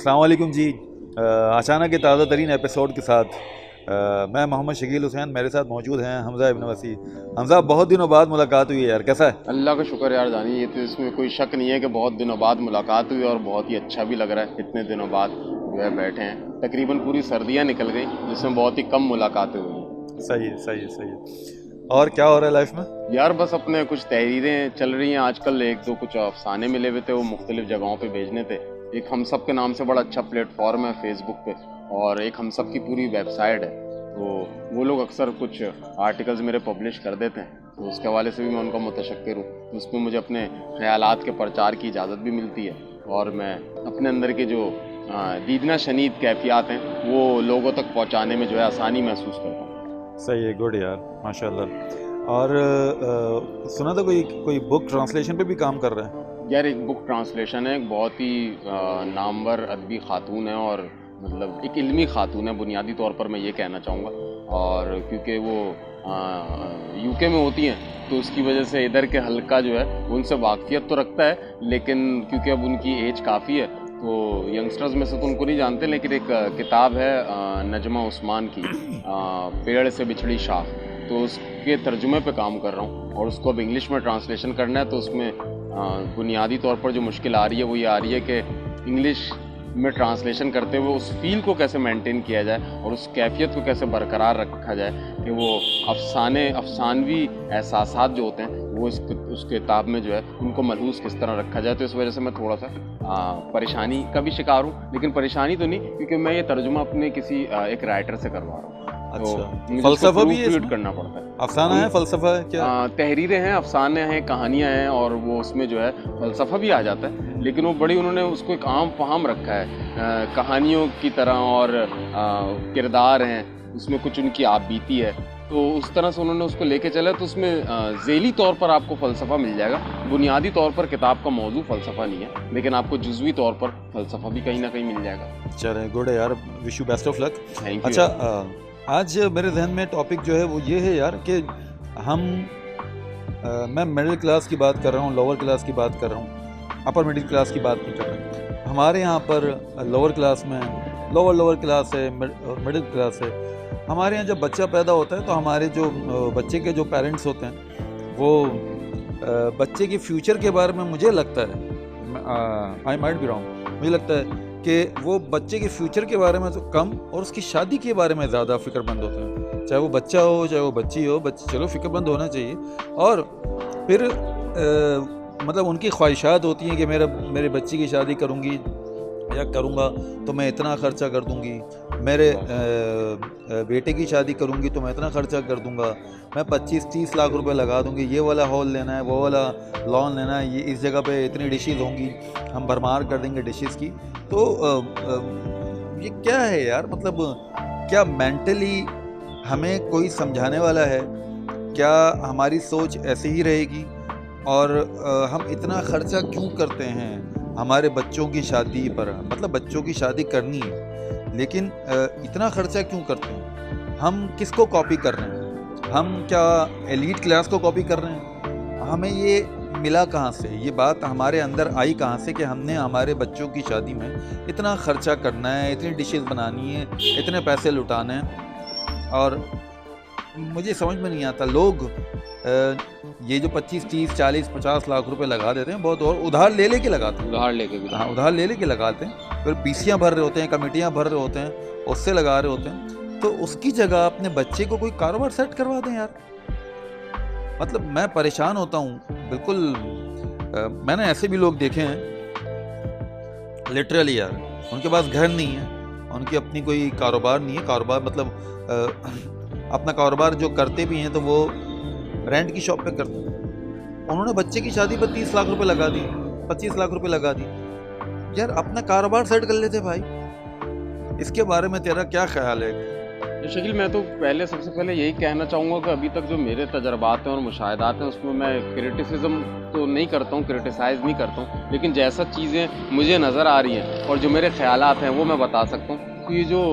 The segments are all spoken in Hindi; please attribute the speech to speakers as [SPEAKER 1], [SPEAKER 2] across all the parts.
[SPEAKER 1] अस्सलाम वालेकुम जी। अचानक के ताज़ा तरीन एपिसोड के साथ मैं मोहम्मद शकील हुसैन, मेरे साथ मौजूद हैं हमज़ा इब्न वसी। हमज़ा, बहुत दिनों बाद मुलाकात हुई है यार, कैसा है?
[SPEAKER 2] अल्लाह का शुक्र यार जानी, ये तो इसमें कोई शक नहीं है कि बहुत दिनों बाद मुलाकात हुई और बहुत ही अच्छा भी लग रहा है। इतने दिनों बाद जो है बैठे हैं, तकरीबन पूरी सर्दियाँ निकल गई जिसमें बहुत ही कम मुलाकातें हुई।
[SPEAKER 1] सही है, सही है, सही है। और क्या हो रहा है लाइफ में?
[SPEAKER 2] यार बस अपने कुछ तहरीरें चल रही हैं आजकल, एक दो कुछ अफसाने मिले हुए थे, वो मुख्तलिफ जगहों पे भेजने थे। एक हम सब के नाम से बड़ा अच्छा प्लेटफॉर्म है फेसबुक पे, और एक हम सब की पूरी वेबसाइट है, तो वो लोग अक्सर कुछ आर्टिकल्स मेरे पब्लिश कर देते हैं, तो उसके हवाले से भी मैं उनका मुतशक्किर हूँ। तो उसमें मुझे अपने ख़यालात के प्रचार की इजाज़त भी मिलती है, और मैं अपने अंदर के जो दीदना शनीद कैफियत हैं वो लोगों तक पहुँचाने में जो है आसानी महसूस करता हूँ।
[SPEAKER 1] सही है, गुड यार, माशाल्लाह। और सुना था कोई बुक ट्रांसलेशन पे भी काम कर रहा है?
[SPEAKER 2] यार एक बुक ट्रांसलेशन है, एक बहुत ही नामवर अदबी खातून है, और मतलब एक इल्मी खातून है बुनियादी तौर पर मैं ये कहना चाहूँगा। और क्योंकि वो यूके में होती हैं तो उसकी वजह से इधर के हल्का जो है उनसे वाकफियत तो रखता है, लेकिन क्योंकि अब उनकी एज काफ़ी है तो यंगस्टर्स में से तो उनको नहीं जानते। लेकिन एक किताब है नजमा उस्मान की, पेड़ से बिछड़ी शाख, तो उसके तर्जुमे पे काम कर रहा हूँ और उसको अब इंग्लिश में ट्रांसलेशन करना है। तो उसमें बुनियादी तौर पर जो मुश्किल आ रही है वो ये आ रही है कि इंग्लिश में ट्रांसलेशन करते हुए उस फील को कैसे मेंटेन किया जाए और उस कैफियत को कैसे बरकरार रखा जाए कि वो अफसानवी एहसासात जो होते हैं वो उस किताब में जो है उनको मलहूस किस तरह रखा जाए। तो इस वजह से मैं थोड़ा सा परेशानी का भी शिकार हूँ, लेकिन परेशानी तो नहीं, क्योंकि मैं ये तर्जुमा अपने किसी एक राइटर से करवा रहा हूँ।
[SPEAKER 1] अच्छा, फलसफा भी है,
[SPEAKER 2] करना पड़ता है।
[SPEAKER 1] अफसाना है, फलसफा है क्या?
[SPEAKER 2] तहरीरें हैं, अफसाने हैं, कहानियाँ हैं, और वो उसमें जो है फलसफा भी आ जाता है, लेकिन वो बड़ी उन्होंने उसको एक आम फहम रखा है कहानियों की तरह, और किरदार हैं उसमें, कुछ उनकी आप बीती है, तो उस तरह से उन्होंने उसको लेके चला। तो उसमें ज़ेली तौर पर आपको फ़लसफ़ा मिल जाएगा, बुनियादी तौर पर किताब का मौजू फ़लसफ़ा नहीं है, लेकिन आपको जुज़वी तौर पर फ़लसफ़ा भी कहीं ना कहीं मिल जाएगा।
[SPEAKER 1] चलें, गुड है यार, wish you best of luck.
[SPEAKER 2] Thank you.
[SPEAKER 1] अच्छा, आज मेरे जहन में टॉपिक जो है वो ये है यार कि मैं मिडिल क्लास की बात कर रहा हूँ, लोअर क्लास की बात कर रहा हूँ, अपर मिडिल क्लास की बात नहीं कर रहा। हमारे यहाँ पर लोअर क्लास में लोअर क्लास है, मिडिल क्लास है। हमारे यहाँ जब बच्चा पैदा होता है तो हमारे जो बच्चे के जो पेरेंट्स होते हैं वो बच्चे के फ्यूचर के बारे में, मुझे लगता है, आई माइट बी रॉन्ग, मुझे लगता है कि वो बच्चे के फ्यूचर के बारे में तो कम और उसकी शादी के बारे में ज़्यादा फ़िक्रमंद होते हैं। चाहे वो बच्चा हो चाहे वो बच्ची हो, चलो फ़िक्रमंद होना चाहिए। और फिर मतलब उनकी ख्वाहिशात होती हैं कि मेरे बच्ची की शादी करूँगी या करूँगा तो मैं इतना ख़र्चा कर दूँगी, मेरे बेटे की शादी करूँगी तो मैं इतना ख़र्चा कर दूँगा, मैं 25-30 लाख रुपए लगा दूँगी, ये वाला हॉल लेना है, वो वाला लॉन लेना है, ये इस जगह पे इतनी डिशेज़ होंगी, हम भरमार कर देंगे डिशेज़ की। तो ये क्या है यार? मतलब क्या मेंटली हमें कोई समझाने वाला है? क्या हमारी सोच ऐसे ही रहेगी? और हम इतना ख़र्चा क्यों करते हैं हमारे बच्चों की शादी पर? मतलब बच्चों की शादी करनी है, लेकिन इतना ख़र्चा क्यों करते हैं? हम किसको कॉपी कर रहे हैं? हम क्या एलीट क्लास को कॉपी कर रहे हैं? हमें ये मिला कहाँ से? ये बात हमारे अंदर आई कहाँ से कि हमने हमारे बच्चों की शादी में इतना ख़र्चा करना है, इतनी डिशेज़ बनानी है, इतने पैसे लुटाने हैं? और मुझे समझ में नहीं आता, लोग ये जो 25, 30, 40, 50 लाख रुपए लगा देते हैं, बहुत, और उधार ले लेके लगाते हैं, उधार ले लेके लगाते हैं, फिर पीसियाँ भर रहे होते हैं, कमेटियाँ भर रहे होते हैं, उससे लगा रहे होते हैं। तो उसकी जगह अपने बच्चे को कोई कारोबार सेट करवा दें यार। मतलब मैं परेशान होता हूँ बिल्कुल। मैंने ऐसे भी लोग देखे हैं लिटरली यार, उनके पास घर नहीं है, उनकी अपनी कोई कारोबार नहीं है। कारोबार मतलब अपना कारोबार जो करते भी हैं तो वो रेंट की शॉप पे करते हैं। उन्होंने बच्चे की शादी पर 30 लाख रुपए लगा दिए, 25 लाख रुपए लगा दिए। यार अपना कारोबार सेट कर लेते भाई। इसके बारे में तेरा क्या ख्याल है?
[SPEAKER 2] शकील, मैं तो सबसे पहले यही कहना चाहूँगा कि अभी तक जो मेरे तजर्बात हैं और मुशाहिदात हैं उसमें मैं क्रिटिसिज्म तो नहीं करता हूँ, क्रिटिसाइज़ नहीं करता हूँ, लेकिन जैसा चीज़ें मुझे नज़र आ रही हैं और जो मेरे ख्यालात हैं वो मैं बता सकता हूँ। तो ये जो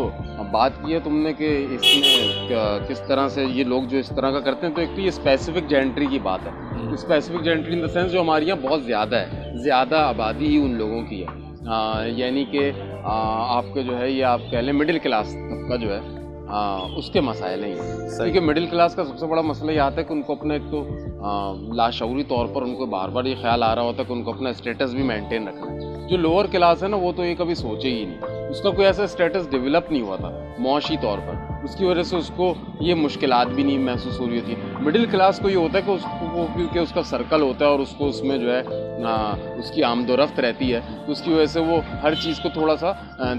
[SPEAKER 2] बात की है तुमने कि इसमें किस तरह से ये लोग जो इस तरह का करते हैं, तो एक तो ये स्पेसिफिक जेंट्री की बात है। Specific gentry in the sense जो हमारे यहाँ बहुत ज़्यादा है, ज़्यादा आबादी ही उन लोगों की है। यानी कि आपके जो है ये आप कह लें मिडिल क्लास तबका जो है उसके मसाइल हैं। क्योंकि मिडिल क्लास का सबसे बड़ा मसला ये आता है कि उनको अपना एक तो लाशऊरी तौर पर उनको बार बार ये ख्याल आ रहा होता है कि उनको अपना स्टेटस भी मेंटेन रखना है। जो लोअर क्लास है ना वो तो ये कभी सोचे ही नहीं, उसका कोई ऐसा स्टेटस डेवलप नहीं हुआ था मुआशी तौर पर, उसकी वजह से उसको ये मुश्किलात भी नहीं महसूस हो रही थी। मिडिल क्लास को ये होता है कि उसको क्योंकि उसका सर्कल होता है और उसको उसमें जो है उसकी आमदोरफ्त रहती है, तो उसकी वजह से वो हर चीज़ को थोड़ा सा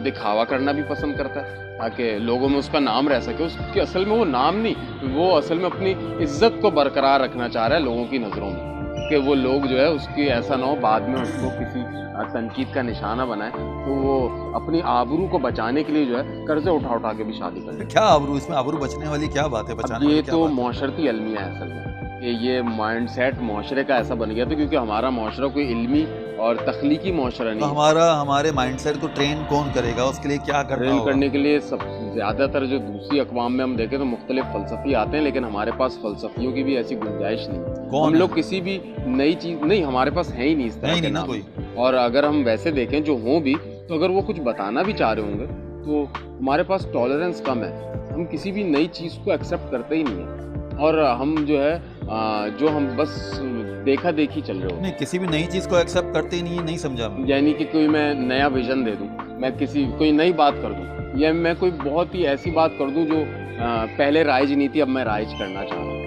[SPEAKER 2] दिखावा करना भी पसंद करता है ताकि लोगों में उसका नाम रह सके। उसकी असल में वो नाम नहीं, वो असल में अपनी इज्जत को बरकरार रखना चाह रहा है लोगों की नज़रों में, कि वो लोग जो है उसकी ऐसा ना हो बाद में उसको किसी तनकीद का निशाना बनाए, तो वो अपनी आबरू को बचाने के लिए जो है कर्जे उठा उठा के भी शादी करते हैं।
[SPEAKER 1] क्या आबरू, इसमें आबरू बचने वाली क्या बात है? बचाने
[SPEAKER 2] ये
[SPEAKER 1] वाली क्या
[SPEAKER 2] तो
[SPEAKER 1] बात है?
[SPEAKER 2] माशरती अलमिया है असल में, कि ये माइंडसेट माशरे का ऐसा बन गया था क्योंकि हमारा माशरा कोई इल्मी और तख्लीकी माशरा
[SPEAKER 1] तो
[SPEAKER 2] नहीं है।
[SPEAKER 1] हमारे माइंडसेट को ट्रेन कौन करेगा? उसके लिए क्या करना
[SPEAKER 2] ट्रेन
[SPEAKER 1] होगा?
[SPEAKER 2] करने के लिए सब ज़्यादातर जो दूसरी अक़वाम में हम देखें तो मुख्तलिफ फ़लसफ़ी आते हैं, लेकिन हमारे पास फ़लसफ़ियों की भी ऐसी गुंजाइश नहीं है।
[SPEAKER 1] कौन
[SPEAKER 2] हम
[SPEAKER 1] है?
[SPEAKER 2] लोग किसी भी नई चीज़ नहीं, हमारे पास है ही नहीं इस तरह
[SPEAKER 1] नहीं
[SPEAKER 2] के
[SPEAKER 1] नहीं ना
[SPEAKER 2] नाम।
[SPEAKER 1] कोई।
[SPEAKER 2] और अगर हम वैसे देखें जो हों भी, तो अगर वो कुछ बताना भी चाह रहे होंगे तो हमारे पास टॉलरेंस कम है, हम किसी भी नई चीज़ को एक्सेप्ट करते ही नहीं है, और हम जो है जो हम बस देखा देखी चल रहे हो।
[SPEAKER 1] नहीं, किसी भी नई चीज़ को एक्सेप्ट करते ही नहीं समझा मैं।
[SPEAKER 2] यानी कि कोई मैं नया विजन दे दूं, मैं कोई नई बात कर दूं, या मैं कोई बहुत ही ऐसी बात कर दूं जो पहले राइज नहीं थी अब मैं राइज करना चाह रहा हूँ,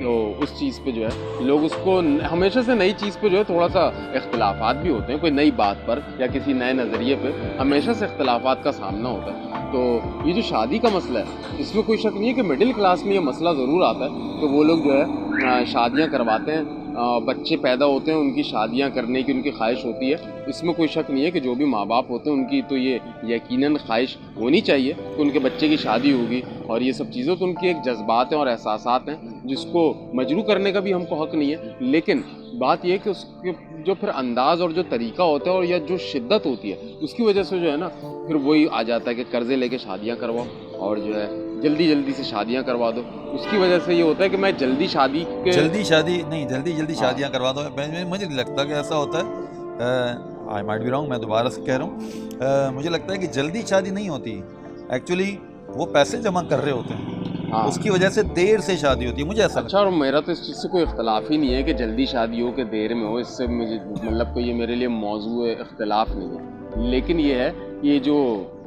[SPEAKER 2] तो उस चीज़ पे जो है लोग उसको हमेशा से नई चीज़ पे जो है थोड़ा सा इख्तिलाफात भी होते हैं, कोई नई बात पर या किसी नए नज़रिए पे हमेशा से इख्तिलाफात का सामना होता है। तो ये जो शादी का मसला है इसमें कोई शक नहीं है कि मिडिल क्लास में ये मसला ज़रूर आता है, तो वो लोग जो है शादियाँ करवाते हैं, बच्चे पैदा होते हैं, उनकी शादियां करने की उनकी ख्वाहिश होती है। इसमें कोई शक नहीं है कि जो भी माँ बाप होते हैं उनकी तो ये यकीनन ख्वाहिश होनी चाहिए कि उनके बच्चे की शादी होगी, और ये सब चीज़ें तो उनकी एक जज्बात हैं और एहसासात हैं जिसको मजरू करने का भी हमको हक़ नहीं है। लेकिन बात यह है कि उसके जो फिर अंदाज़ और जो तरीका होता है और या जो शिद्दत होती है उसकी वजह से जो है ना फिर वही आ जाता है कि कर्ज़े लेके शादियाँ करवाओ और जो है जल्दी जल्दी से शादियां करवा दो। उसकी वजह से ये होता है कि मैं जल्दी शादी शादियां
[SPEAKER 1] करवा दो। मुझे नहीं लगता कि ऐसा होता है। आई माइट बी रॉन्ग, मैं दोबारा से कह रहा हूँ, मुझे लगता है कि जल्दी शादी नहीं होती, एक्चुअली वो पैसे जमा कर रहे होते हैं,
[SPEAKER 2] हाँ,
[SPEAKER 1] उसकी वजह से देर से शादी होती है, मुझे ऐसा
[SPEAKER 2] अच्छा। और मेरा तो इस चीज़ से कोई इख्तलाफ ही नहीं है कि जल्दी शादी हो कि देर में हो, इससे मुझे मतलब कोई ये मेरे लिए मौजू इख्तलाफ नहीं है। लेकिन ये है ये जो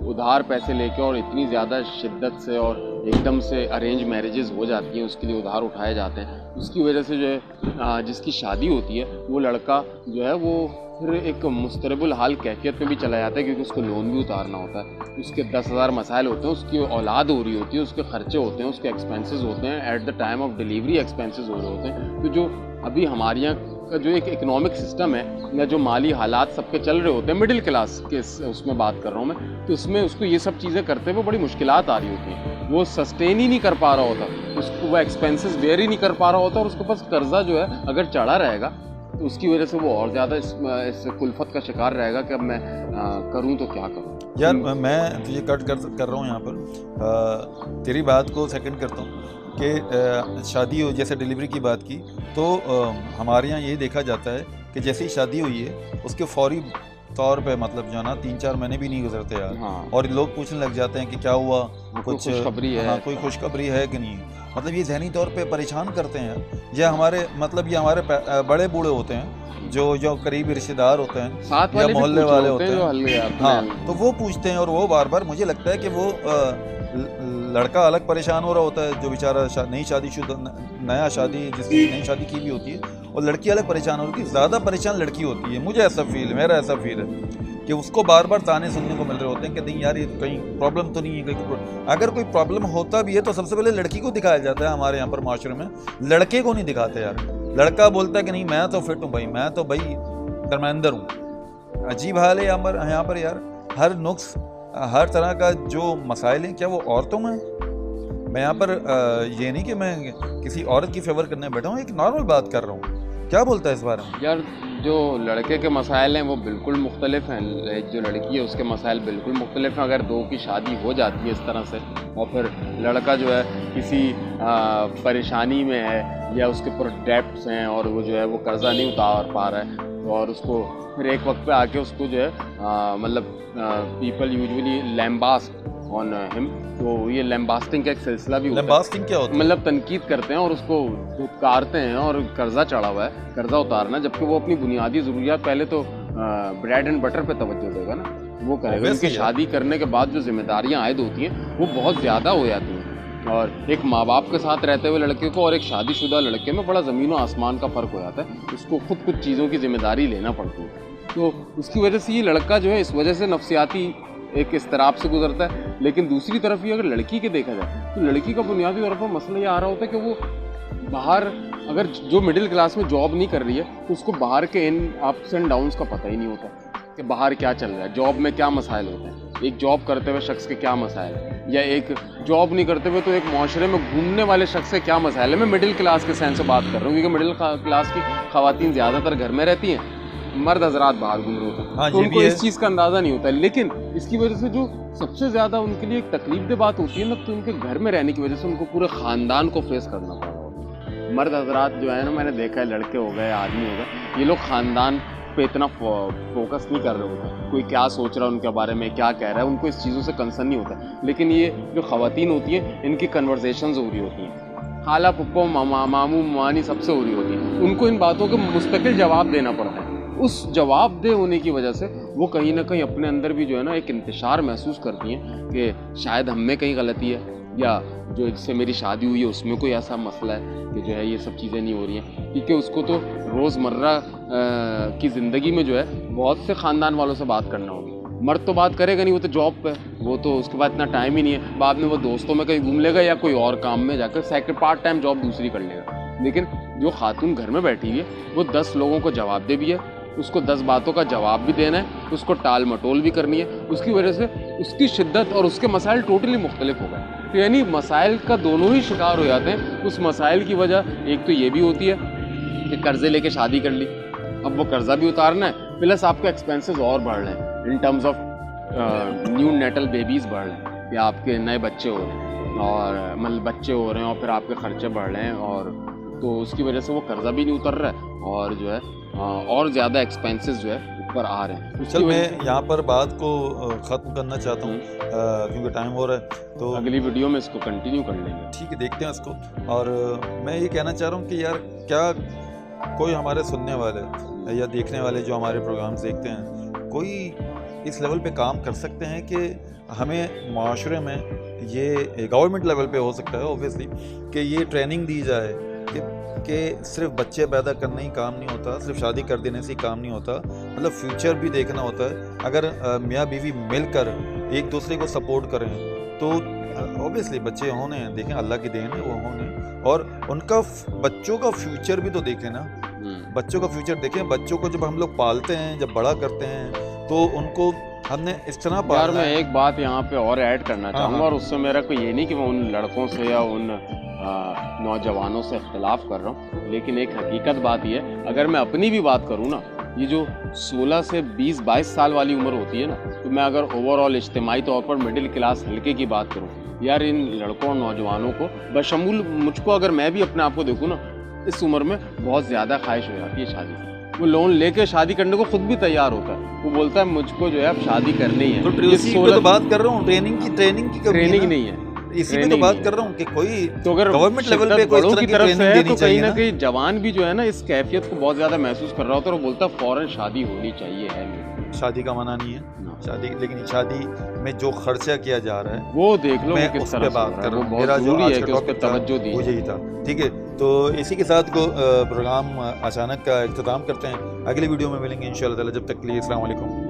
[SPEAKER 2] उधार पैसे लेके और इतनी ज़्यादा शिद्दत से और एकदम से अरेंज मैरिजेस हो जाती हैं, उसके लिए उधार उठाए जाते हैं, उसकी वजह से जो है जिसकी शादी होती है वो लड़का जो है वो फिर एक मुस्तरबुल हाल कैफियत में भी चला जाता है, क्योंकि उसको लोन भी उतारना होता है, उसके 10,000 मसाइल होते हैं, उसकी औलाद हो रही होती है, उसके खर्चे होते हैं, उसके एक्सपेंसेस होते हैं, at the time of delivery expenses हो रहे होते हैं। तो जो अभी हमारे यहाँ का जो एक इकोनॉमिक सिस्टम है या जो माली हालात सबके चल रहे होते हैं, मिडिल क्लास के उसमें बात कर रहा हूँ मैं, तो उसमें उसको ये सब चीज़ें करते हुए बड़ी मुश्किलात आ रही होती हैं, वो सस्टेन ही नहीं कर पा रहा होता, उसको वो एक्सपेंसेस बेयर ही नहीं कर पा रहा होता, और उसके पास कर्जा जो है अगर चढ़ा रहेगा तो उसकी वजह से वो और ज़्यादा इस कुल्फत का शिकार रहेगा कि अब मैं करूँ तो क्या करूँ।
[SPEAKER 1] यार मैं तुझे कट कर रहा हूँ यहाँ पर, तेरी बात को सेकंड करता हूँ कि शादी हो, जैसे डिलीवरी की बात की, तो हमारे यहाँ ये देखा जाता है कि जैसे ही शादी हुई है उसके फौरी तौर पे मतलब जो है ना 3-4 महीने भी नहीं गुजरते यार,
[SPEAKER 2] हाँ,
[SPEAKER 1] और लोग पूछने लग जाते हैं कि क्या हुआ, कुछ
[SPEAKER 2] खुशखबरी है,
[SPEAKER 1] हाँ कोई खुशखबरी है कि नहीं। मतलब ये जहनी तौर पे परेशान करते हैं। ये हमारे बड़े बूढ़े होते हैं जो करीबी रिश्तेदार होते हैं,
[SPEAKER 2] साथ वाले
[SPEAKER 1] मोहल्ले वाले होते हैं,
[SPEAKER 2] जो
[SPEAKER 1] हाँ, तो वो पूछते हैं, और वो बार बार मुझे लगता है कि वो लड़का अलग परेशान हो रहा होता है जो बेचारा नई शादीशुदा नया शादी जिसकी नई शादी की भी होती है, और लड़की अलग परेशान होती है, ज़्यादा परेशान लड़की होती है। मुझे ऐसा मेरा ऐसा फील है कि उसको बार बार ताने सुनने को मिल रहे होते हैं कि नहीं यार ये कहीं प्रॉब्लम तो नहीं है, कहीं अगर कोई प्रॉब्लम होता भी है तो सबसे पहले लड़की को दिखाया जाता है। हमारे यहाँ पर माशरे में लड़के को नहीं दिखाते यार, लड़का बोलता है कि नहीं मैं तो फिट हूँ भाई, मैं तो भाई दरमियानदर हूँ। अजीब हाल है यहाँ पर यार, हर नुक्स हर तरह का जो मसाइल हैं क्या वो औरतों में? मैं यहाँ पर ये नहीं कि मैं किसी औरत की फेवर करने बैठा हूँ, एक नॉर्मल बात कर रहा हूँ क्या बोलता है इस बारे में?
[SPEAKER 2] यार जो लड़के के मसाइल हैं वो बिल्कुल मुख्तलिफ हैं, जो लड़की है उसके मसाइल बिल्कुल मुख्तलिफ हैं। अगर दो की शादी हो जाती है इस तरह से और फिर लड़का जो है किसी परेशानी में है या उसके ऊपर डेप्ट्स हैं और वो जो है वो कर्ज़ा नहीं उतार पा रहा है, और उसको फिर एक वक्त पे आके उसको जो है मतलब पीपल यूजुअली लैम्बास्ट ऑन हिम, तो ये लैम्बास्टिंग का एक सिलसिला भी होता है।
[SPEAKER 1] लैम्बास्टिंग क्या होता है?
[SPEAKER 2] मतलब तनकीद करते हैं और उसको धुतकारते हैं और कर्जा चढ़ा हुआ है, कर्जा उतारना, जबकि वो अपनी बुनियादी ज़रूरियात पहले तो ब्रेड एंड बटर पे तवज्जो देगा ना, वो करेगा। उनकी शादी करने के बाद जो जिम्मेदारियां आयद होती हैं वो बहुत ज़्यादा हो जाती हैं, और एक माँ बाप के साथ रहते हुए लड़के को और एक शादीशुदा लड़के में बड़ा ज़मीन और आसमान का फ़र्क हो जाता है। उसको खुद कुछ चीज़ों की जिम्मेदारी लेना पड़ती है, तो उसकी वजह से ये लड़का जो है इस वजह से नफ्सियाती एक इस्तराब से गुजरता है। लेकिन दूसरी तरफ ये अगर लड़की के देखा जाए तो लड़की का बुनियादी तौर पर मसला ये आ रहा होता है कि वो बाहर, अगर जो मिडिल क्लास में जॉब नहीं कर रही है तो उसको बाहर के इन अप्स एंड डाउन्स का पता ही नहीं होता कि बाहर क्या चल रहा है, जॉब में क्या मसाइल होते हैं, एक जॉब करते हुए शख्स के क्या मसाइल है, या एक जॉब नहीं करते हुए तो एक माशरे में घूमने वाले शख्स के क्या मसाइल है। मैं मिडिल क्लास के सेंस से बात कर रहा हूँ, क्योंकि मिडिल क्लास की ख़वातीन ज़्यादातर घर में रहती हैं, मर्द हजरात बाहर घूम रहे होते हैं।
[SPEAKER 1] हाँ,
[SPEAKER 2] तो उनको इस चीज़ का अंदाज़ा नहीं होता है। लेकिन इसकी वजह से जो सबसे ज़्यादा उनके लिए एक तकलीफदेह बात होती है ना, तो उनके घर में रहने की वजह से उनको पूरे ख़ानदान को फेस करना पड़ रहा होता है। मर्द हजरात जो है ना, मैंने देखा है, लड़के हो गए, आदमी हो गए, ये लोग ख़ानदान पे इतना फोकस नहीं कर रहे होते, कोई क्या सोच रहा है उनके बारे में, क्या कह रहा है, उनको इस चीज़ों से कंसर्न नहीं होता। लेकिन ये जो ख़वातीन होती हैं इनकी कन्वर्सेशंस हो रही होती हैं, खाला पप्पो मामू मानी सबसे हो रही होती है, उनको इन बातों के मुस्तकिल जवाब देना पड़ता है। उस जवाबदेह होने की वजह से वो कहीं ना कहीं अपने अंदर भी जो है ना एक इंतशार महसूस करती हैं कि शायद हम में कहीं गलती है, या जो जिससे मेरी शादी हुई है उसमें कोई ऐसा मसला है कि जो है ये सब चीज़ें नहीं हो रही हैं। क्योंकि उसको तो रोज़मर्रा की ज़िंदगी में जो है बहुत से ख़ानदान वालों से बात करना होगी। मर्द तो बात करेगा नहीं, वो तो जॉब पे, वो तो उसके बाद इतना टाइम ही नहीं है। बाद में वो दोस्तों में कहीं घूम लेगा या कोई और काम में जाकर सेकंड पार्ट टाइम जॉब दूसरी कर लेगा। लेकिन जो खातून घर में बैठी हुई है वो 10 लोगों को जवाब दे भी है, उसको 10 बातों का जवाब भी देना है, उसको टाल मटोल भी करनी है। उसकी वजह से उसकी शिद्दत और उसके मसाइल टोटली मुख्तलिफ हो गए। तो यानी मसाइल का दोनों ही शिकार हो जाते हैं। उस मसाइल की वजह एक तो ये भी होती है कि कर्ज़े लेके शादी कर ली, अब वो कर्ज़ा भी उतारना है, प्लस आपके एक्सपेंसेस और बढ़ रहे हैं in terms of neonatal babies बढ़ रहे हैं, या आपके नए बच्चे हो रहे हैं, और मतलब बच्चे हो रहे हैं और फिर आपके ख़र्चे बढ़ रहे हैं, और तो उसकी वजह से वो कर्ज़ा भी नहीं उतर रहा है और जो है और ज़्यादा एक्सपेंसेस जो है ऊपर आ रहे हैं।
[SPEAKER 1] चल मैं यहाँ पर बात को ख़त्म करना चाहता हूँ क्योंकि टाइम हो रहा है, तो
[SPEAKER 2] अगली वीडियो में इसको कंटिन्यू कर लेंगे।
[SPEAKER 1] ठीक है, देखते हैं इसको। और मैं ये कहना चाह रहा हूँ कि यार क्या कोई हमारे सुनने वाले या देखने वाले जो हमारे प्रोग्राम्स देखते हैं, कोई इस लेवल पे काम कर सकते हैं कि हमें माशरे में ये गवर्नमेंट लेवल पे हो सकता है ऑब्वियसली कि ये ट्रेनिंग दी जाए कि सिर्फ बच्चे पैदा करना ही काम नहीं होता, सिर्फ शादी कर देने से ही काम नहीं होता, मतलब फ्यूचर भी देखना होता है। अगर मियाँ बीवी मिलकर एक दूसरे को सपोर्ट करें तो ऑब्वियसली बच्चे होने हैं, देखें अल्लाह की देन है वो होने, और उनका बच्चों का फ्यूचर भी तो देखें ना, बच्चों का फ्यूचर देखें। बच्चों को जब हम लोग पालते हैं, जब बड़ा करते हैं, तो उनको हमने इस तरह पालना।
[SPEAKER 2] यार मैं एक बात यहाँ पे और ऐड करना चाहूँगा, और उससे मेरा कोई ये नहीं कि मैं उन लड़कों से या उन नौजवानों से इख्तलाफ कर रहा हूँ, लेकिन एक हकीकत बात ये है, अगर मैं अपनी भी बात करूँ ना, ये जो 16 से 20-22 साल वाली उम्र होती है ना, तो मैं अगर ओवरऑल इज्तिमाई तौर पर मिडिल क्लास हल्के की बात करूँ, यार इन लड़कों और नौजवानों को बशमूल मुझको, अगर मैं भी अपने आप को देखूँ ना, इस उम्र में बहुत ज़्यादा ख्वाहिश हो जाती है शादी की। वो लोन लेके शादी करने को खुद भी तैयार होता है, वो बोलता है मुझको जो है अब शादी करनी है।
[SPEAKER 1] तो इसी पे तो बात कर रहा हूँ, ट्रेनिंग की
[SPEAKER 2] ट्रेनिंग नहीं है,
[SPEAKER 1] इसी पे तो बात कर रहा हूँ कि कोई
[SPEAKER 2] तो अगर
[SPEAKER 1] गवर्नमेंट लेवल पे कोई
[SPEAKER 2] बड़ों की तरफ से है तो कहीं ना
[SPEAKER 1] ना
[SPEAKER 2] कहीं जवान भी जो है ना इस कैफियत को बहुत ज्यादा महसूस कर रहा होता है, और वो बोलता है फौरन शादी होनी चाहिए है।
[SPEAKER 1] शादी का मना नहीं है शादी, लेकिन शादी में जो खर्चा किया जा रहा है
[SPEAKER 2] वो देख लो,
[SPEAKER 1] मैं
[SPEAKER 2] किस
[SPEAKER 1] उस
[SPEAKER 2] तरह
[SPEAKER 1] पे बात कर रहा हूँ।
[SPEAKER 2] मेरा जो आज का टॉपिक तवज्जो दी
[SPEAKER 1] वो यही था। ठीक है, तो इसी के साथ को प्रोग्राम अचानक का इख्तिताम करते हैं। अगली वीडियो में मिलेंगे इंशाल्लाह ताला, जब तक के लिए अस्सलाम वालेकुम।